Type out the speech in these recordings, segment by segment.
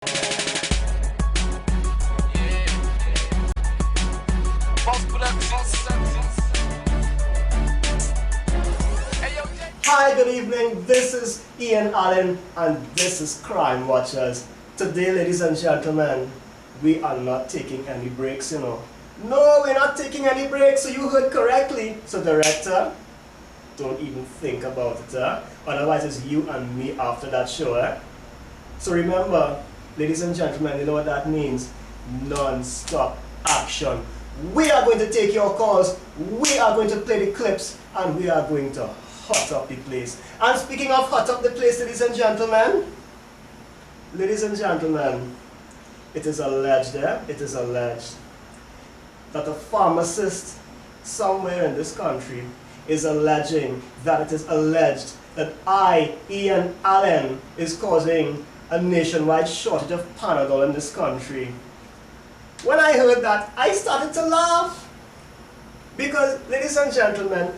Hi, good evening. This is Alleyne and this is Crime Watchers. Today, ladies and gentlemen, we are not taking any breaks, No, we're not taking any breaks, so you heard correctly. So director, don't even think about it, Otherwise it's you and me after that show, So remember, ladies and gentlemen, you know what that means? Non-stop action. We are going to take your calls, we are going to play the clips, and we are going to hot up the place. And speaking of hot up the place, ladies and gentlemen, it is alleged that a pharmacist somewhere in this country is alleging that it is alleged that Ian Alleyne is causing a nationwide shortage of Panadol in this country. When I heard that, I started to laugh. Because, ladies and gentlemen,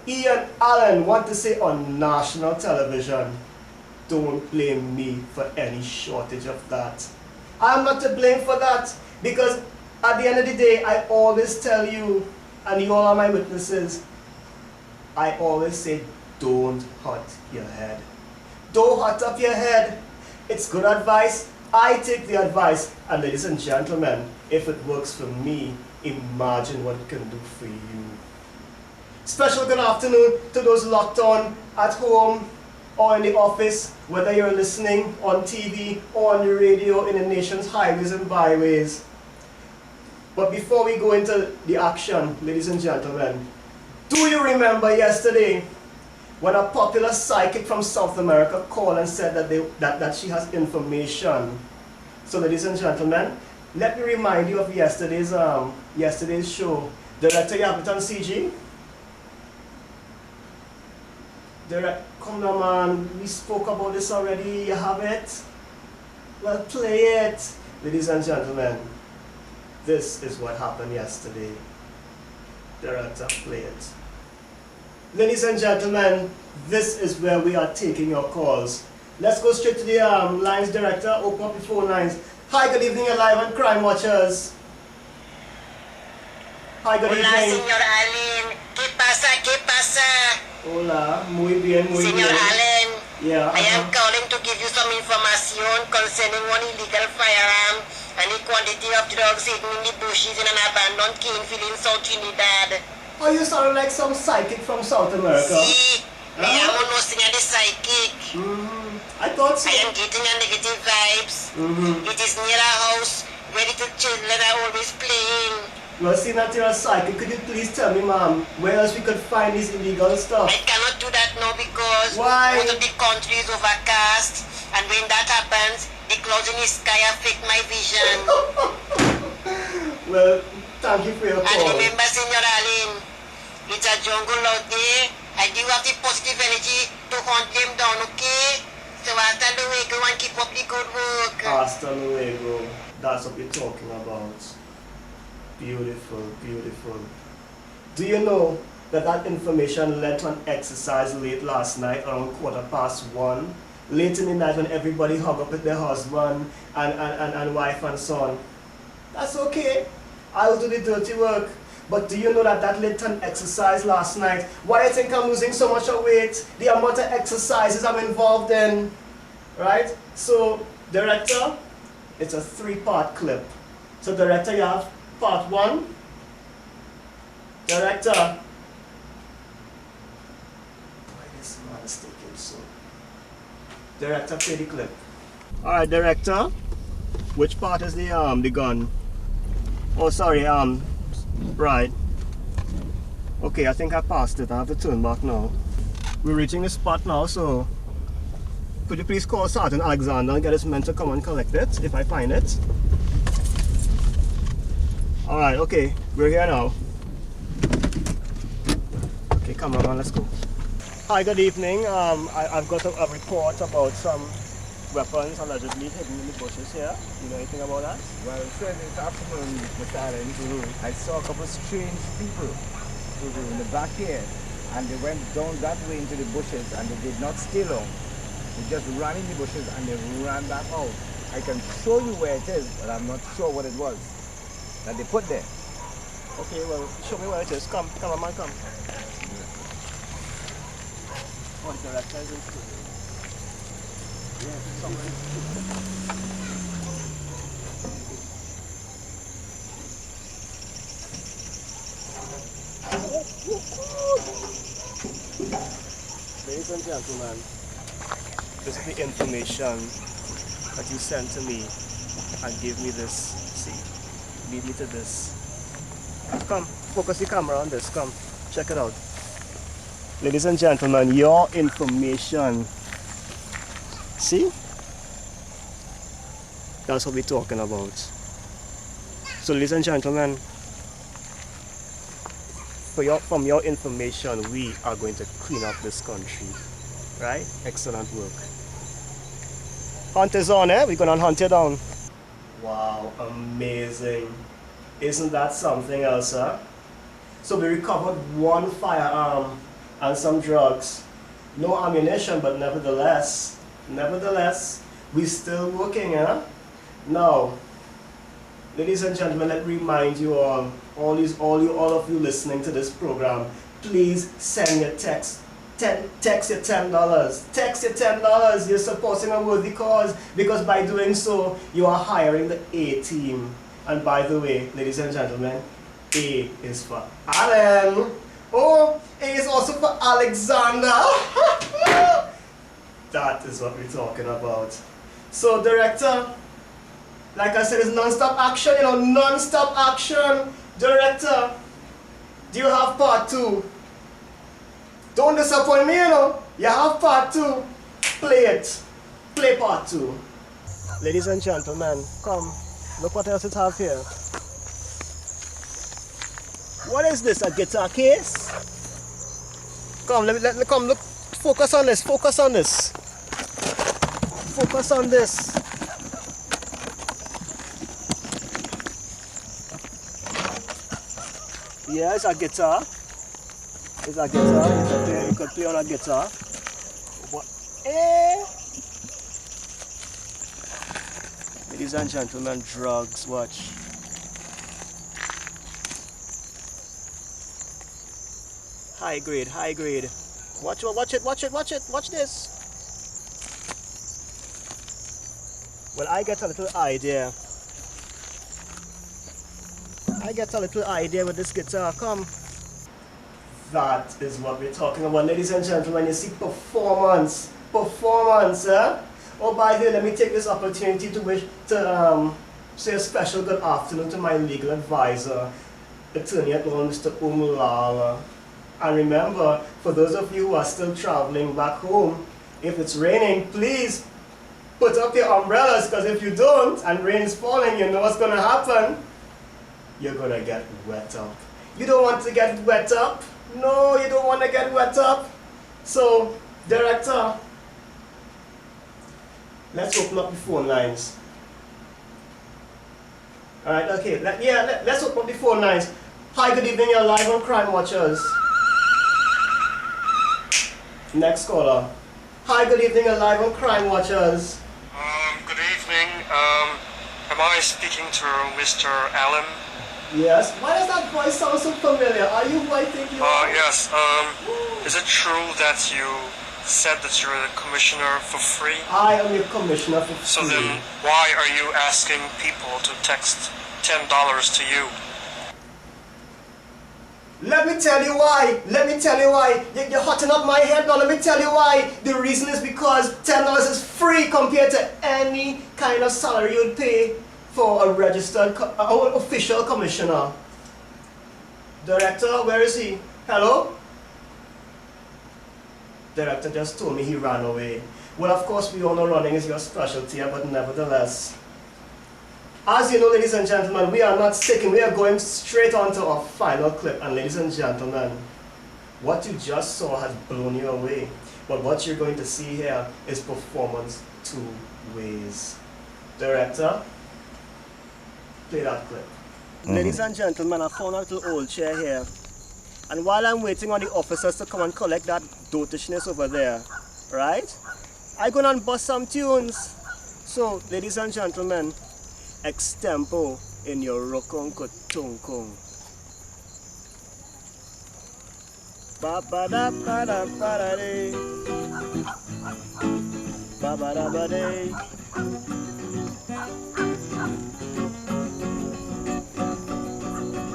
Ian Alleyne, want to say on national television, don't blame me for any shortage of that. I'm not to blame for that, because at the end of the day, I always tell you, and you all are my witnesses, I always say, don't hurt your head. Don't hurt up your head. It's good advice. I take the advice. And ladies and gentlemen, if it works for me, imagine what it can do for you. Special good afternoon to those locked on at home or in the office, whether you're listening on TV or on the radio in the nation's highways and byways. But before we go into the action, ladies and gentlemen, do you remember yesterday when a popular psychic from South America called and said that she has information? So ladies and gentlemen, let me remind you of yesterday's show. Director, you have it on CG? Come on, man, we spoke about this already. You have it? Well, play it. Ladies and gentlemen, this is what happened yesterday. Director, play it. Ladies and gentlemen, this is where we are taking your calls. Let's go straight to the lines, director. Open up the phone lines. Hi, good evening, you're live on Crime Watchers. Hi, good evening. Hola, señor Alleyne. ¿Qué pasa? ¿Qué pasa? Hola, muy bien, muy bien. Señor Alleyne, Yeah, I am calling to give you some information concerning one illegal firearm and the quantity of drugs hidden in the bushes in an abandoned cane field in South Trinidad. Oh, you sound like some psychic from South America. See, I am almost a psychic. I thought so. I am getting a negative vibes. It is near a house where little children are always playing. Well, seeing that you're a psychic, could you please tell me, ma'am, where else we could find this illegal stuff? I cannot do that now because Why? most of the country is overcast, and when that happens, the clouds in the sky affect my vision. Well, thank you for your And call. remember, Senor Alleyne, it's a jungle out there. I do have the positive energy to hunt them down, okay? So hasta luego and keep up the good work. Hasta luego. That's what we're talking about. Beautiful, beautiful. Do you know that that information led to an exercise late last night around 1:15? Late in the night when everybody hung up with their husband and wife and son. That's okay. I'll do the dirty work. But do you know that that led to an exercise last night? Why do you think I'm losing so much weight? The amount of exercises I'm involved in. Right? So, director, it's a 3-part clip. So, director, you have part 1. Director. Why this man is taking so? Director, play the clip. Alright, director. Which part is the gun? Oh, sorry, right. Okay, I think I passed it. I have to turn back now. We're reaching the spot now, so could you please call Sergeant Alexander and get his men to come and collect it, if I find it? Alright, okay, we're here now. Okay, come on, let's go. Hi, good evening. I've got a report about some weapons allegedly hidden in the bushes here. You know anything about that? Well, sir, this afternoon, Mr. Alleyne, I saw a couple of strange people in the back here, and they went down that way into the bushes, and they did not stay long. They just ran in the bushes and they ran back out. I can show you where it is, but I'm not sure what it was that they put there. Okay, well, show me where it is. Come, come on, man, come. Oh, the director is in studio. Yeah, somewhere in Ladies and gentlemen, this is the information that you sent to me and gave me this. See, lead me to this. Come, focus the camera on this. Come, check it out. Ladies and gentlemen, your information. See? That's what we're talking about. So, ladies and gentlemen, from your information, we are going to clean up this country. Right? Excellent work. Hunt is on, eh? We're going to hunt you down. Wow, amazing. Isn't that something else, huh? So we recovered one firearm and some drugs. No ammunition, but nevertheless, we're still working, huh? Now, ladies and gentlemen, let me remind you all of you listening to this program, please send your text. Text your $10. Text your $10. You're supporting a worthy cause, because by doing so, you are hiring the A team. And by the way, ladies and gentlemen, A is for Alleyne. Oh, A is also for Alexander. That is what we're talking about. So, director, like I said, it's non-stop action, non-stop action. Director, do you have part 2? Don't disappoint me, You have part 2. Play it. Play part 2. Ladies and gentlemen, come. Look what else it have here. What is this? A guitar case? Come, let me come. Look. Focus on this. Focus on this. Focus on this. Yeah, it's a guitar. It's a guitar. You could play on a guitar. What? Ladies and gentlemen, drugs. Watch. High grade, high grade. Watch it. Watch this. Well, I get a little idea. With this guitar. Come. That is what we're talking about, ladies and gentlemen. You see, performance, eh? Oh, by the way, let me take this opportunity to say a special good afternoon to my legal advisor, attorney at law, Mr. Umulala. And remember, for those of you who are still traveling back home, if it's raining, please put up your umbrellas, because if you don't and rain is falling, you know what's going to happen. You're going to get wet up. You don't want to get wet up. No, you don't want to get wet up. So, director, let's open up the phone lines. Alright, okay. Let's open up the phone lines. Hi, good evening. You're live on Crime Watchers. Next caller. Hi, good evening. You're live on Crime Watchers. Good evening. Am I speaking to Mr. Alleyne? Yes. Why does that voice sound so familiar? Are you who I think you are? Yes. Is it true that you said that you're the commissioner for free? I am your commissioner for free. So then, why are you asking people to text $10 to you? Let me tell you why. You're hotting up my head now. Let me tell you why. The reason is because $10 is free compared to any kind of salary you'd pay for a registered, official commissioner. Director, where is he? Hello? Director just told me he ran away. Well, of course, we all know running is your specialty, but nevertheless. As you know, ladies and gentlemen, we are not sticking. We are going straight on to our final clip. And ladies and gentlemen, what you just saw has blown you away. But what you're going to see here is performance 2 ways. Director, play that clip. Ladies and gentlemen, I found a little old chair here. And while I'm waiting on the officers to come and collect that dotishness over there, right? I'm going to bust some tunes. So, ladies and gentlemen, extempo in your rokonko tunkung. Ba ba da ba da ba da day. Ba ba da ba day.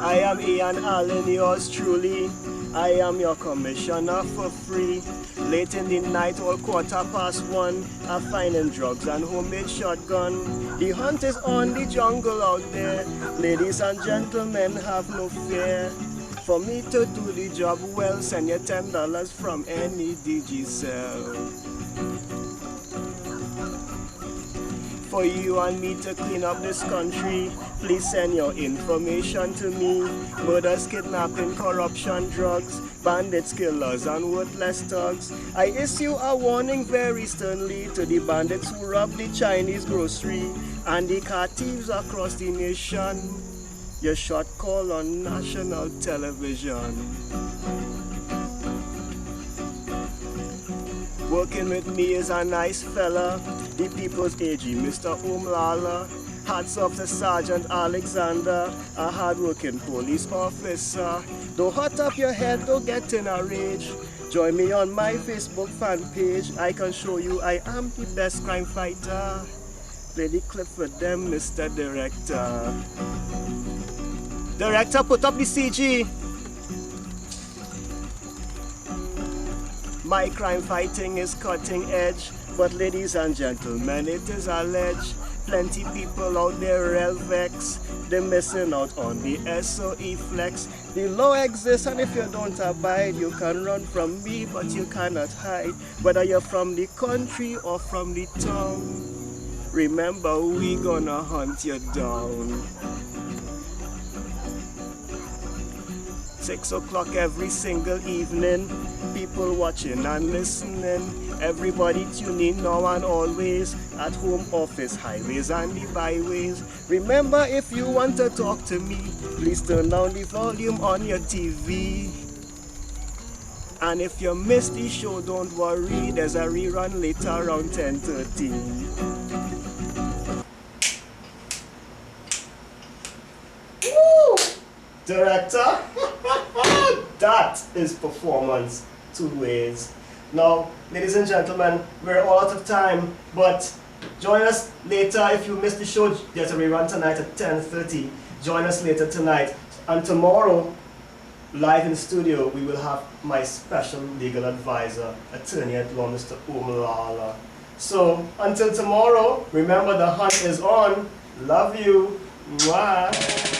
I am Ian Alleyne, yours truly. I am your commissioner for free. Late in the night, all 1:15, I'm finding drugs and homemade shotgun. The hunt is on the jungle out there. Ladies and gentlemen, have no fear. For me to do the job well, send you $10 from any Digicel. For you and me to clean up this country, please send your information to me. Murders, kidnapping, corruption, drugs, bandits, killers, and worthless thugs. I issue a warning very sternly to the bandits who rob the Chinese grocery and the car thieves across the nation. Your short call on national television. Working with me is a nice fella, the people's AG, Mr. Umlala. Hats off to Sergeant Alexander, a hard-working police officer. Don't hot up your head, don't get in a rage. Join me on my Facebook fan page. I can show you I am the best crime fighter. Play the clip for them, Mr. Director. Director, put up the CG. My crime fighting is cutting edge, but ladies and gentlemen, it is alleged. Plenty people out there real vex. They're missing out on the SOE flex. The law exists, and if you don't abide, you can run from me, but you cannot hide. Whether you're from the country or from the town, remember we gonna hunt you down. 6 o'clock every single evening, people watching and listening. Everybody tune in now and always, at home, office, highways and the byways. Remember, if you want to talk to me, please turn down the volume on your TV. And if you missed the show, don't worry, there's a rerun later around 10:30. Woo! Director, that is performance 2 ways. Now, ladies and gentlemen, we're all out of time, but join us later. If you missed the show, there's a rerun tonight at 10:30. Join us later tonight. And tomorrow, live in the studio, we will have my special legal advisor, attorney at law, Mr. Umlala. So, until tomorrow, remember the hunt is on. Love you. Mwah.